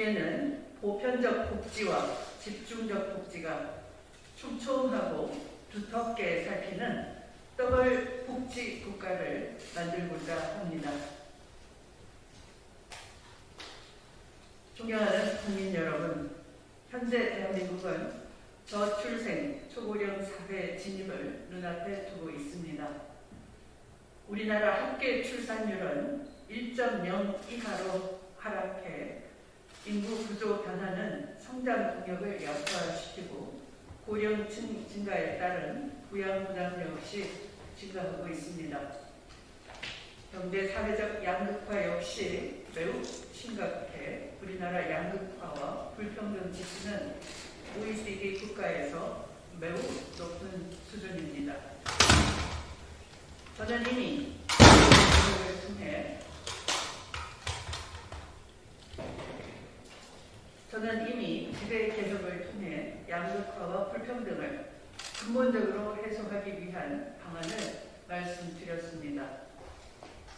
여기에는 보편적 복지와 집중적 복지가 촘촘하고 두텁게 살피는 더블 복지 국가를 만들고자 합니다. 존경하는 국민 여러분, 현재 대한민국은 저출생 초고령 사회 진입을 눈앞에 두고 있습니다. 우리나라 합계 출산율은 1.0 이하로 하락해 인구 구조 변화는 성장 동력을 약화시키고 고령층 증가에 따른 부양 부담 역시 증가하고 있습니다. 경제 사회적 양극화 역시 매우 심각해 우리나라 양극화와 불평등 지수는 OECD 국가에서 매우 높은 수준입니다. 저는 이미 지배 개혁을 통해 양극화와 불평등을 근본적으로 해소하기 위한 방안을 말씀드렸습니다.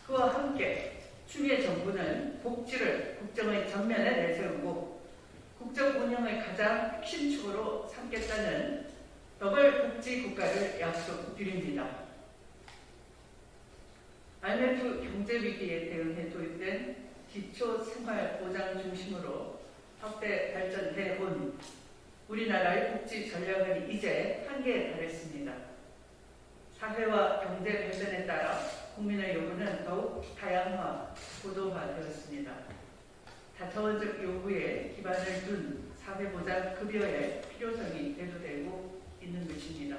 그와 함께 추미애 정부는 복지를 국정의 전면에 내세우고 국정 운영의 가장 핵심축으로 삼겠다는 더블 복지 국가를 약속드립니다. IMF 경제위기에 대응해 도입된 기초생활보장 중심으로 확대 발전해 온 우리나라의 복지 전략은 이제 한계에 달했습니다. 사회와 경제 발전에 따라 국민의 요구는 더욱 다양화, 고도화되었습니다. 다차원적 요구에 기반을 둔 사회보장 급여의 필요성이 대두되고 있는 것입니다.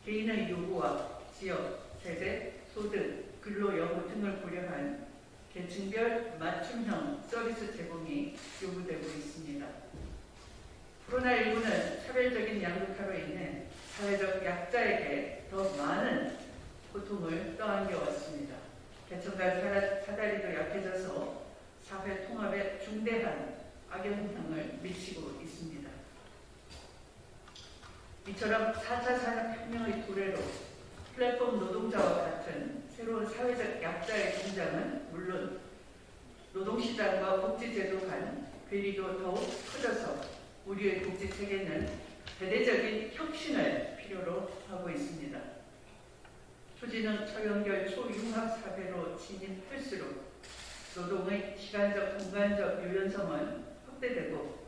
개인의 요구와 지역, 세대, 소득, 근로 여부 등을 고려한 계층별 맞춤형 서비스 제공이 요구되고 있습니다. 코로나19는 차별적인 양극화로 인해 사회적 약자에게 더 많은 고통을 떠안겨왔습니다. 계층 간 사다리도 약해져서 사회 통합에 중대한 악영향을 미치고 있습니다. 이처럼 4차 산업혁명의 도래로 플랫폼 노동자와 같은 새로운 사회적 약자의 등장은 물론 노동시장과 복지제도 간 괴리도 더욱 커져서 우리의 복지체계는 대대적인 혁신을 필요로 하고 있습니다. 초지능 초연결 초융합 사회로 진입할수록 노동의 시간적, 공간적 유연성은 확대되고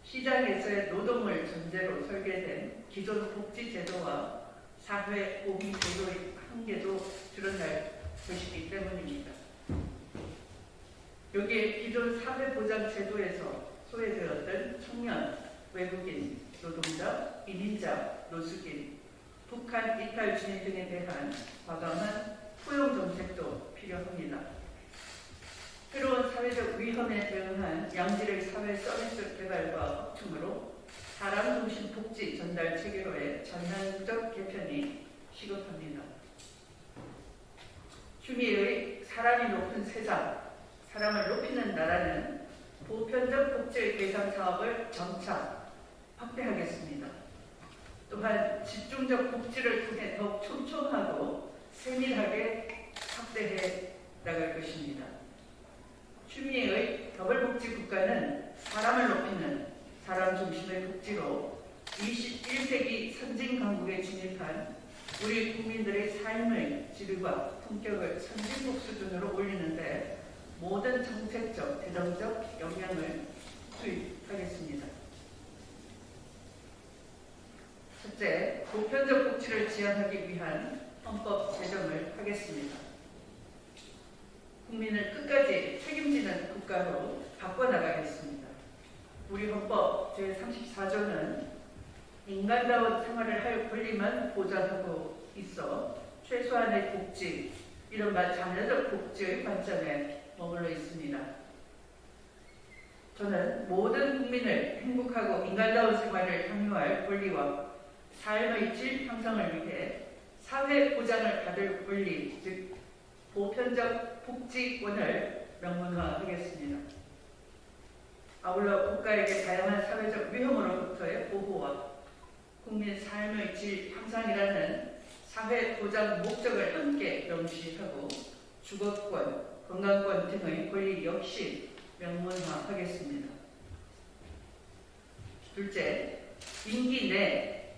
시장에서의 노동을 전제로 설계된 기존 복지제도와 사회 보기 제도의 한계도 드러날 것이기 때문입니다. 여기에 기존 사회보장제도에서 소외되었던 청년, 외국인, 노동자, 이민자, 노숙인, 북한 이탈 주민 등에 대한 과감한 포용 정책도 필요합니다. 새로운 사회적 위험에 대응한 양질의 사회 서비스 개발과 확충으로 사람 중심 복지 전달 체계로의 전향적 개편이 시급합니다. 추미애의 사람이 높은 세상, 사람을 높이는 나라는 보편적 복지의 대상 사업을 점차 확대하겠습니다. 또한 집중적 복지를 통해 더욱 촘촘하고 세밀하게 확대해 나갈 것입니다. 추미애의 더블 복지 국가는 사람을 높이는 사람 중심의 복지로 21세기 선진 강국에 진입한 우리 국민들의 삶의 질과 품격을 선진국 수준으로 올리는데 모든 정책적, 재정적 역량을 투입하겠습니다. 첫째, 보편적 복지를 지향하기 위한 헌법 제정을 하겠습니다. 국민을 끝까지 책임지는 국가로 바꿔나가겠습니다. 우리 헌법 제34조는 인간다운 생활을 할 권리만 보장하고 있어 최소한의 복지, 이른바 자녀적 복지의 관점에 머물러 있습니다. 저는 모든 국민을 행복하고 인간다운 생활을 향유할 권리와 삶의 질 향상을 위해 사회 보장을 받을 권리, 즉 보편적 복지권을 명문화하겠습니다. 아울러 국가에게 다양한 사회적 위험으로부터의 보호와 국민 삶의 질 향상이라는 사회 보장 목적을 함께 명시하고 주거권, 건강권 등의 권리 역시 명문화하겠습니다. 둘째, 임기 내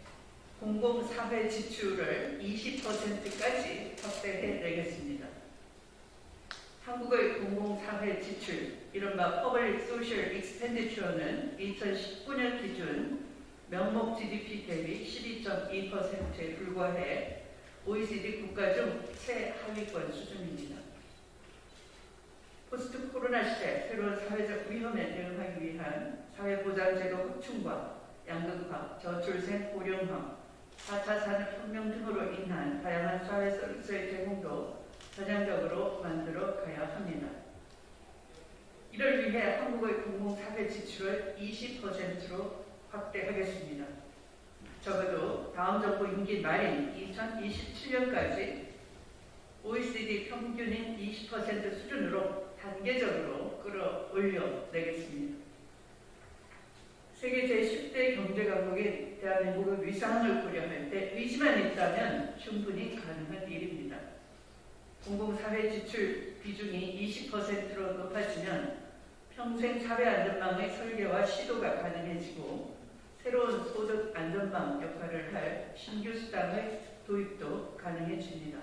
공공사회 지출을 20%까지 확대해 내겠습니다. 한국의 공공사회 지출, 이른바 Public Social Expenditure는 2019년 기준 명목 GDP 대비 12.2%에 불과해 OECD 국가 중 최하위권 수준입니다. 포스트 코로나 시대 새로운 사회적 위험에 대응하기 위한 사회보장제도 확충과 양극화, 저출생, 고령화, 4차 산업혁명 등으로 인한 다양한 사회 서비스의 제공도 전향적으로 만들어 가야 합니다. 이를 위해 한국의 공공사회 지출을 20%로 확대하겠습니다. 적어도 다음 정부 임기 말인 2027년까지 OECD 평균인 20% 수준으로 단계적으로 끌어올려 내겠습니다. 세계 제10대 경제 강국인 대한민국의 위상을 고려할 때 의지만 있다면 충분히 가능한 일입니다. 공공사회 지출 비중이 20%로 높아지면 평생 사회 안전망의 설계와 시도가 가능해지고 새로운 소득 안전망 역할을 할 신규 수단의 도입도 가능해집니다.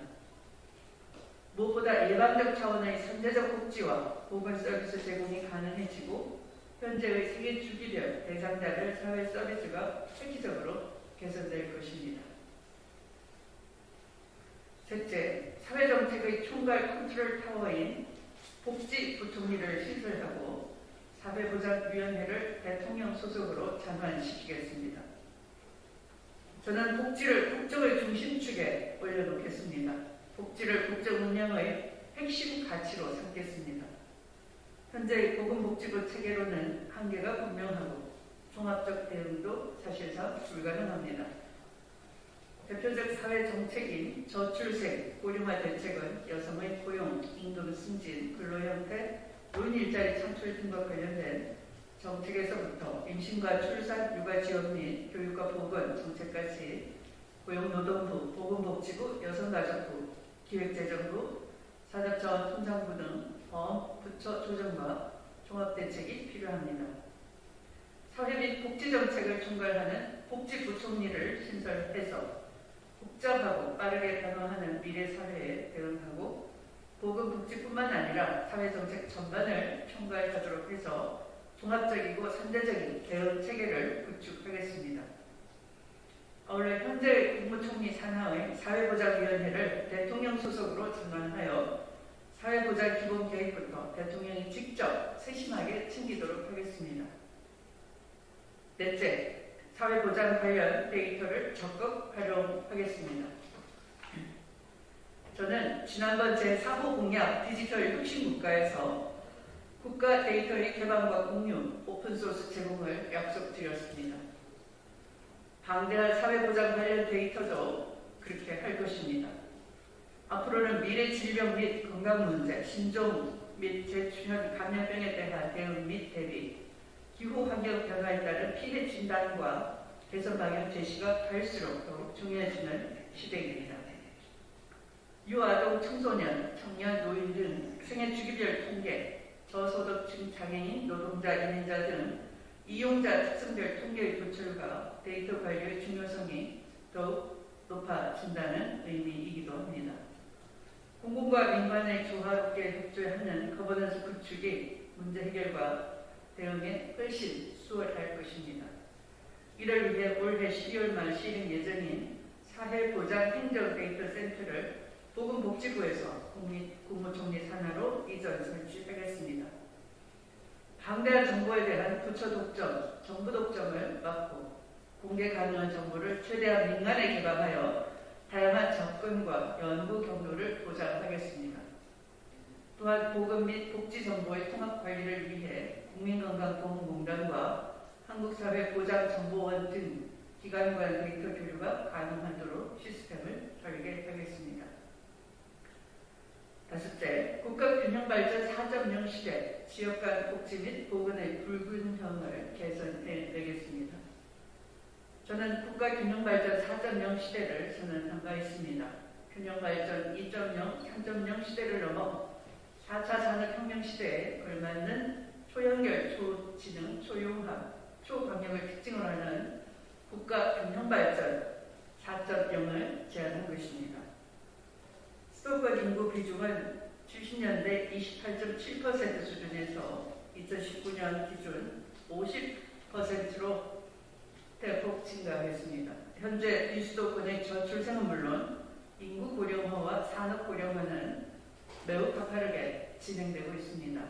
무엇보다 일반적 차원의 선제적 복지와 보건 서비스 제공이 가능해지고 현재의 세계 주기별 대상자별 사회 서비스가 획기적으로 개선될 것입니다. 셋째, 사회정책의 총괄 컨트롤 타워인 복지부총리를 신설하고 사회보장위원회를 대통령 소속으로 전환시키겠습니다. 저는 복지를 국정의 중심축에 올려놓겠습니다. 복지를 국정 운영의 핵심 가치로 삼겠습니다. 현재의 보건복지부 체계로는 한계가 분명하고 종합적 대응도 사실상 불가능합니다. 대표적 사회정책인 저출생, 고령화 대책은 여성의 고용, 임금 승진, 근로형태, 노인 일자리 창출 등과 관련된 정책에서부터 임신과 출산, 육아 지원 및 교육과 보건 정책까지 고용노동부, 보건복지부, 여성가족부, 기획재정부, 산업자원통상부 등 부처 조정과 종합대책이 필요합니다. 사회 및 복지정책을 총괄하는 복지부총리를 신설해서 복잡하고 빠르게 변화하는 미래 사회에 대응하고 보건복지뿐만 아니라 사회정책 전반을 총괄하도록 해서 종합적이고 선제적인 대응 체계를 구축하겠습니다. 아울러 현재 국무총리 산하의 사회보장위원회를 대통령 소속으로 전환하여 사회보장 기본계획부터 대통령이 직접 세심하게 챙기도록 하겠습니다. 넷째, 사회보장 관련 데이터를 적극 활용하겠습니다. 저는 지난번 제4호 공약 디지털 혁신국가에서 국가 데이터의 개방과 공유, 오픈소스 제공을 약속드렸습니다. 방대한 사회보장 관련 데이터도 그렇게 할 것입니다. 앞으로는 미래 질병 및 건강 문제, 신종 및 재충현 감염병에 대한 대응 및 대비, 기후 환경 변화에 따른 피해 진단과 개선 방향 제시가 갈수록 더욱 중요해지는 시대입니다. 유아동, 청소년, 청년, 노인 등 생애 주기별 통계, 저소득층 장애인, 노동자, 이민자 등 이용자 특성별 통계의 도출과 데이터 관리의 중요성이 더욱 높아진다는 의미이기도 합니다. 공공과 민간의 조화롭게 협조하는 거버넌스 구축이 문제 해결과 대응에 훨씬 수월할 것입니다. 이를 위해 올해 12월 말 시행 예정인 사회보장행정데이터센터를 보건복지부에서 국무총리 산하로 이전 설치하겠습니다. 방대한 정보에 대한 부처 독점, 정부 독점을 막고 공개 가능한 정보를 최대한 민간에 개방하여 다양한 접근과 연구 경로를 보장하겠습니다. 또한 보건 및 복지 정보의 통합 관리를 위해 국민건강보험공단과 한국사회보장정보원 등 기관 간 데이터 교류가 가능하도록 시스템을 설계하겠습니다. 다섯째, 국가균형발전 4.0 시대 지역 간 복지 및 보건의 불균형을 개선해 내겠습니다. 저는 국가균형발전 4.0 시대를 선언한 바 있습니다. 균형발전 2.0, 3.0 시대를 넘어 4차 산업혁명 시대에 걸맞는 초연결, 초지능, 초융합, 초강력을 특징으로 하는 국가 균형발전 4.0을 제안한 것입니다. 수도권 인구 비중은 70년대 28.7% 수준에서 2019년 기준 50%로 대폭 증가했습니다. 현재 비수도권의 저출생은 물론 인구 고령화와 산업 고령화는 매우 가파르게 진행되고 있습니다.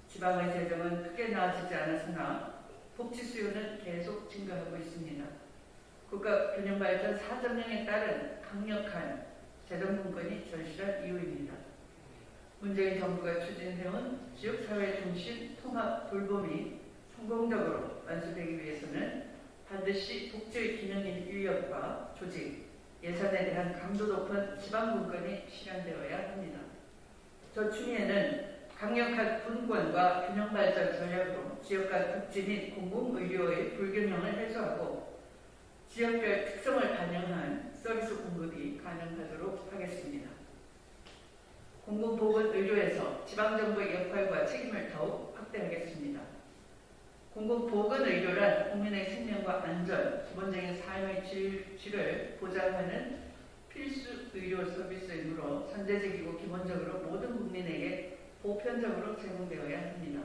지방의 재정은 크게 나아지지 않았으나 복지 수요는 계속 증가하고 있습니다. 국가 균형발전 4.0에 따른 강력한 재정 분권이 절실한 이유입니다. 문재인 정부가 추진해온 지역사회 중심 통합 돌봄이 성공적으로 완수되기 위해서는 반드시 복지의 기능인 인력과 조직, 예산에 대한 강도 높은 지방 분권이 실현되어야 합니다. 저 추미애는 강력한 분권과 균형발전 전략으로 지역 간 복지 및 공공의료의 불균형을 해소하고 지역별 특성을 반영한 서비스 공급이 가능하도록 하겠습니다. 공공보건의료에서 지방정부의 역할과 책임을 더욱 확대하겠습니다. 공공보건의료란 국민의 생명과 안전, 기본적인 삶의 질을 보장하는 필수 의료 서비스이므로 선제적이고 기본적으로 모든 국민에게 보편적으로 제공되어야 합니다.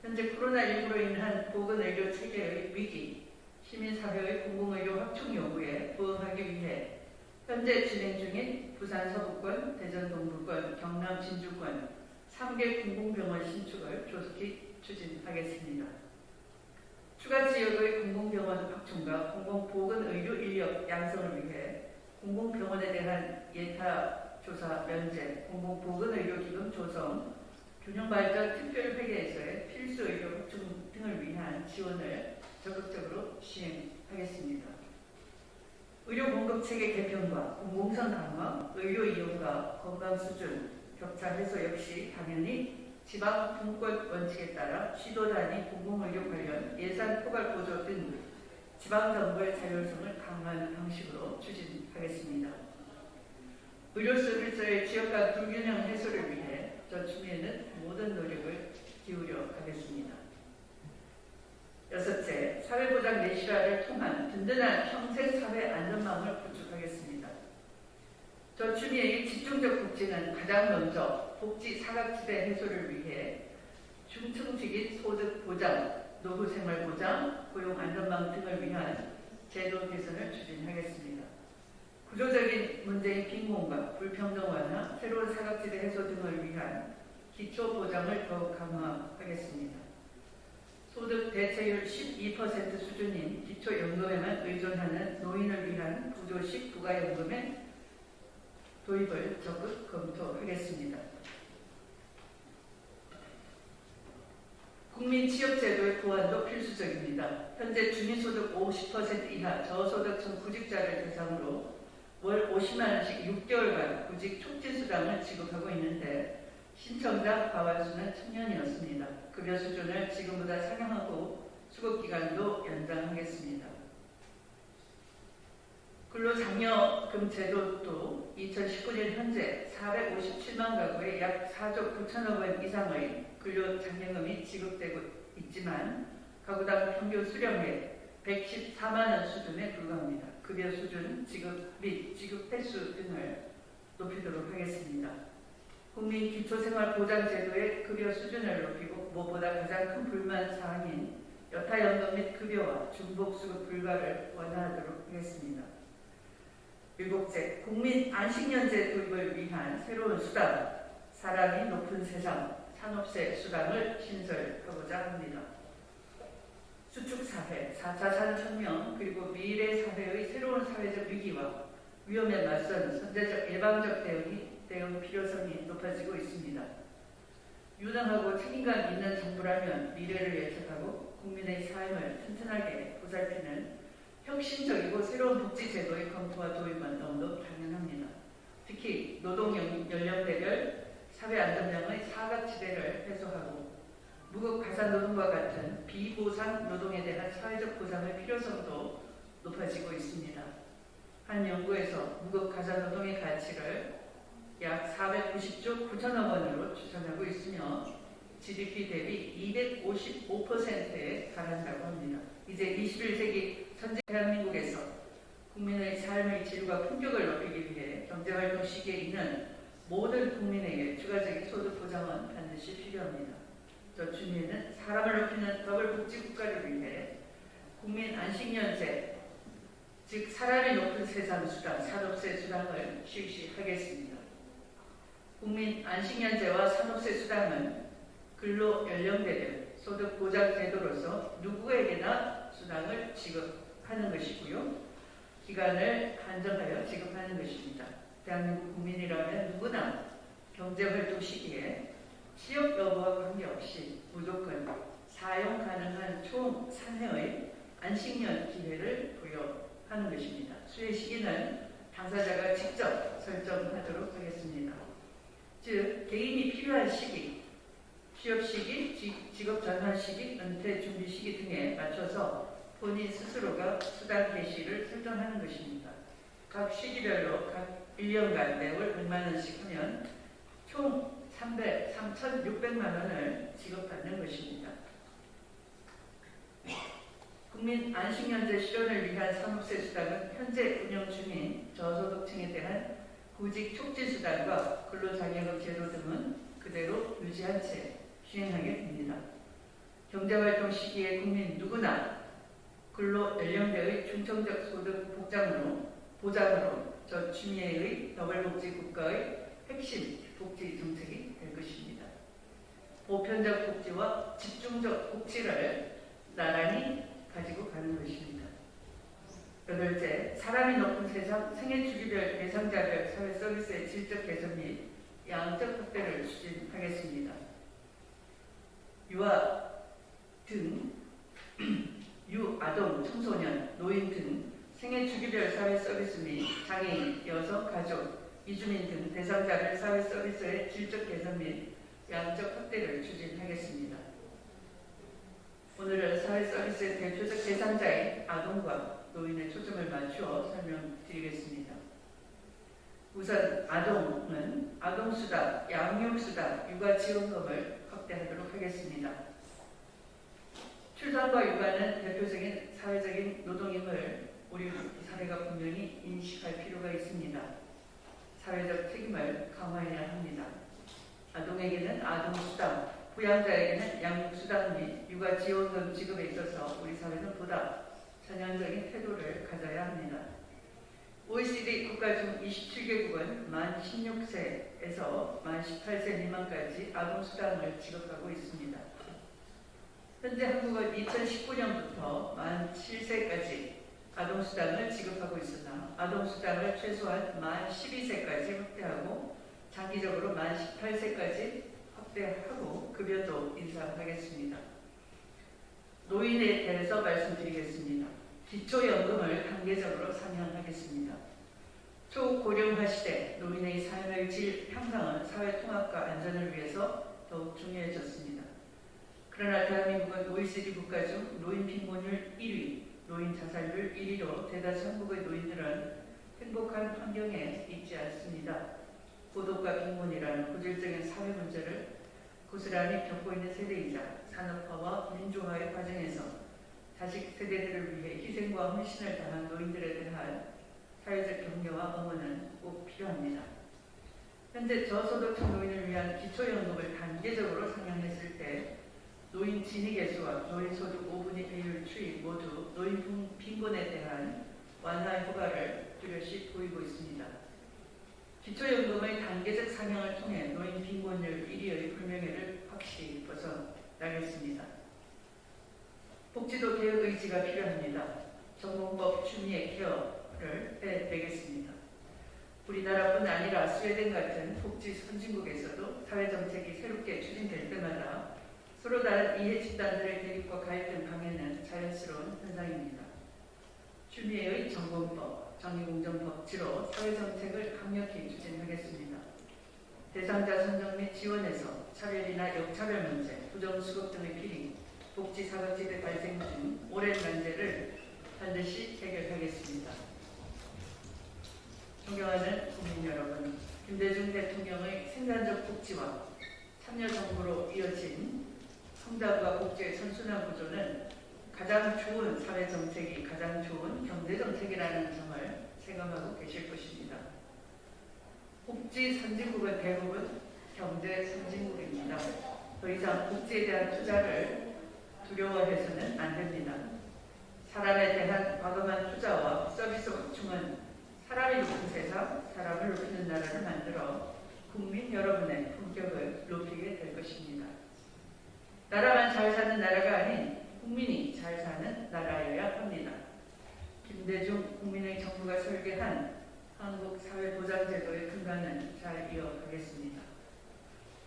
현재 코로나19로 인한 보건의료 체계의 위기, 시민사회의 공공의료 확충 요구에 부응하기 위해 현재 진행 중인 부산 서부권, 대전 동부권, 경남 진주권 3개 공공병원 신축을 조속히 추진하겠습니다. 추가 지역의 공공병원 확충과 공공보건의료 인력 양성을 위해 공공병원에 대한 예타조사 면제, 공공보건의료기금 조성, 균형발전 특별회계에서의 필수의료 확충 등을 위한 지원을 적극적으로 시행하겠습니다. 의료 공급체계 개편과 공공성 강화, 의료 이용과 건강 수준, 격차 해소 역시 당연히 지방 분권 원칙에 따라 시도 단위 공공의료 관련 예산 포괄 보조 등 지방정부의 자율성을 강화하는 방식으로 추진하겠습니다. 의료 서비스의 지역 간 불균형 해소를 위해 저 추미애는 모든 노력을 기울여 가겠습니다. 여섯째, 사회보장 내실화를 통한 든든한 형태사회 안전망을 구축하겠습니다. 저 추미애의 집중적 복지는 가장 먼저 복지 사각지대 해소를 위해 중층직인 소득 보장, 노후 생활 보장, 고용 안전망 등을 위한 제도 개선을 추진하겠습니다. 구조적인 문제인 빈곤과 불평등 완화, 새로운 사각지대 해소 등을 위한 기초 보장을 더욱 강화하겠습니다. 소득 대체율 12% 수준인 기초연금에만 의존하는 노인을 위한 부조식 부가연금의 도입을 적극 검토하겠습니다. 국민취업제도의 보완도 필수적입니다. 현재 중위소득 50% 이하 저소득층 구직자를 대상으로 월 50만 원씩 6개월간 구직 촉진수당을 지급하고 있는데 신청자 과반수는 청년이었습니다. 급여 수준을 지금보다 상향하고 수급기간도 연장하겠습니다. 근로장려금 제도도 2019년 현재 457만 가구에 약 4조 9천억 원 이상의 근로장려금이 지급되고 있지만 가구당 평균 수령액 114만 원 수준에 불과합니다. 급여 수준, 지급 및 지급 횟수 등을 높이도록 하겠습니다. 국민기초생활보장제도의 급여 수준을 높이고 무엇보다 가장 큰 불만 사항인 여타연금 및 급여와 중복수급 불가를 완화하도록 하겠습니다. 일곱째, 국민안식년제 도입을 위한 새로운 수당, 사람이 높은 세상, 산업세 수당을 신설하고자 합니다. 수축사회, 4차 산업혁명, 그리고 미래 사회의 새로운 사회적 위기와 위험에 맞선 선제적 예방적 대응 필요성이 높아지고 있습니다. 유능하고 책임감 있는 정부라면 미래를 예측하고 국민의 삶을 튼튼하게 보살피는 혁신적이고 새로운 복지제도의 검토와 도입은 너무도 당연합니다. 특히 노동 연령대별 사회 안전망의 사각지대를 해소하고 무급 가사노동과 같은 비보상 노동에 대한 사회적 보상의 필요성도 높아지고 있습니다. 한 연구에서 무급 가사노동의 가치를 약 490조 9천억 원으로 추산하고 있으며 GDP 대비 255%에 달한다고 합니다. 이제 21세기 전체 대한민국에서 국민의 삶의 질과 품격을 높이기 위해 경제활동 시기에 있는 모든 국민에게 추가적인 소득 보장은 반드시 필요합니다. 저 추미애는 사람을 높이는 더블 복지 국가를 위해 국민 안식연세, 즉 사람이 높은 세상 수당, 산업세 수당을 실시하겠습니다. 국민 안식연세와 산업세 수당은 근로 연령대별 소득 보장 제도로서 누구에게나 수당을 지급하는 것이고요. 기간을 한정하여 지급하는 것입니다. 대한민국 국민이라면 누구나 경제활동 시기에 취업 여부와 관계없이 무조건 사용 가능한 총 3회의 안식년 기회를 부여하는 것입니다. 수혜 시기는 당사자가 직접 설정하도록 하겠습니다. 즉 개인이 필요한 시기, 취업 시기, 직업 전환 시기, 은퇴 준비 시기 등에 맞춰서 본인 스스로가 수당 개시를 설정하는 것입니다. 각 시기별로 각 1년간 매월 100만 원씩 하면 총 3,600만 원을 지급받는 것입니다. 국민 안식연세 실현을 위한 산업세 수당은 현재 운영 중인 저소득층에 대한 구직 촉진 수당과 근로장려금 제도 등은 그대로 유지한 채 시행하게 됩니다. 경제활동 시기에 국민 누구나 근로 연령대의 중청적 소득 보장으로 저 추미애의 더블복지 국가의 핵심 복지 정책이 될 것입니다. 보편적 복지와 집중적 복지를 나란히 가지고 가는 것입니다. 여덟째, 사람이 높은 세상 생애주기별 대상자별 사회 서비스의 질적 개선 및 양적 확대를 추진하겠습니다. 유아동, 청소년, 노인 등 생애주기별 사회 서비스 및 장애인, 여성, 가족, 이주민 등 대상자별 사회 서비스의 질적 개선 및 양적 확대를 추진하겠습니다. 오늘은 사회 서비스의 대표적 대상자인 아동과 노인의 초점을 맞추어 설명드리겠습니다. 우선 아동은 아동수당, 양육수당, 육아지원금을 확대하도록 하겠습니다. 출산과 육아는 대표적인 사회적인 노동임을 우리 사회가 분명히 인식할 필요가 있습니다. 사회적 책임을 강화해야 합니다. 아동에게는 아동수당, 부양자에게는 양육수당 및 육아지원금 지급에 있어서 우리 사회는 보다 전향적인 태도를 가져야 합니다. OECD 국가 중 27개국은 만 16세에서 만 18세 미만까지 아동수당을 지급하고 있습니다. 현재 한국은 2019년부터 만 7세까지 아동수당을 지급하고 있으나 아동수당을 최소한 만 12세까지 확대하고 장기적으로 만 18세까지 확대하고 급여도 인상하겠습니다. 노인에 대해서 말씀드리겠습니다. 기초연금을 단계적으로 상향하겠습니다. 초고령화 시대 노인의 삶의 질 향상은 사회 통합과 안전을 위해서 더욱 중요해졌습니다. 그러나 대한민국은 OECD 국가 중 노인 빈곤율 1위, 노인 자살률 1위로 대다수 한국의 노인들은 행복한 환경에 있지 않습니다. 고독과 빈곤이라는 고질적인 사회 문제를 고스란히 겪고 있는 세대이자 산업화와 민주화의 과정에서 자식 세대들을 위해 희생과 헌신을 당한 노인들에 대한 사회적 격려와 응원은 꼭 필요합니다. 현재 저소득층 노인을 위한 기초연금을 단계적으로 상향했을 때 노인 진위계수와 노인 소득 5분위 배율 추이 모두 노인 빈곤에 대한 완화의 효과를 뚜렷이 보이고 있습니다. 기초연금의 단계적 상향을 통해 노인 빈곤율 1위의 불명예를 확실히 벗어나겠습니다. 복지도 개혁 의지가 필요합니다. 전공법 추미애 케어를 해내겠습니다. 우리나라뿐 아니라 스웨덴 같은 복지 선진국에서도 사회정책이 새롭게 추진될 때마다 서로 다른 이해 집단들의 대립과 갈등 방해는 자연스러운 현상입니다. 추미애의 전공법, 정의공정법치로 사회정책을 강력히 추진하겠습니다. 대상자 선정 및 지원에서 차별이나 역차별 문제, 부정수급 등의 비리, 복지 사각지대 발생 등 오랜 난제를 반드시 해결하겠습니다. 존경하는 국민 여러분, 김대중 대통령의 생산적 복지와 참여정부로 이어진 성장과 복지의 선순환 구조는 가장 좋은 사회정책이 가장 좋은 경제정책이라는 점을 체감하고 계실 것입니다. 복지 선진국은 대부분 경제 선진국입니다. 더 이상 복지에 대한 투자를 두려워해서는 안 됩니다. 사람에 대한 과감한 투자와 서비스 확충은 사람이 높은 세상, 사람을 높이는 나라를 만들어 국민 여러분의 품격을 높이게 될 것입니다. 나라만 잘 사는 나라가 아닌 국민이 잘 사는 나라여야 합니다. 김대중 국민의 정부가 설계한 한국사회보장제도의 근간은 잘 이어가겠습니다.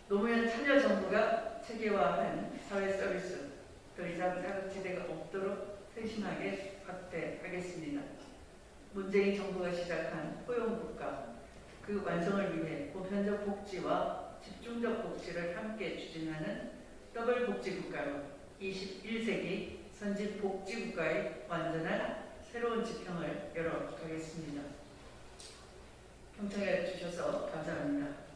노무현 참여정부가 체계화한 사회서비스, 더 이상 사각지대가 없도록 세심하게 확대하겠습니다. 문재인 정부가 시작한 포용국가, 그 완성을 위해 보편적 복지와 집중적 복지를 함께 추진하는 더블 복지국가로 21세기 선진 복지국가의 완전한 새로운 지평을 열어가겠습니다. 경청해 주셔서 감사합니다.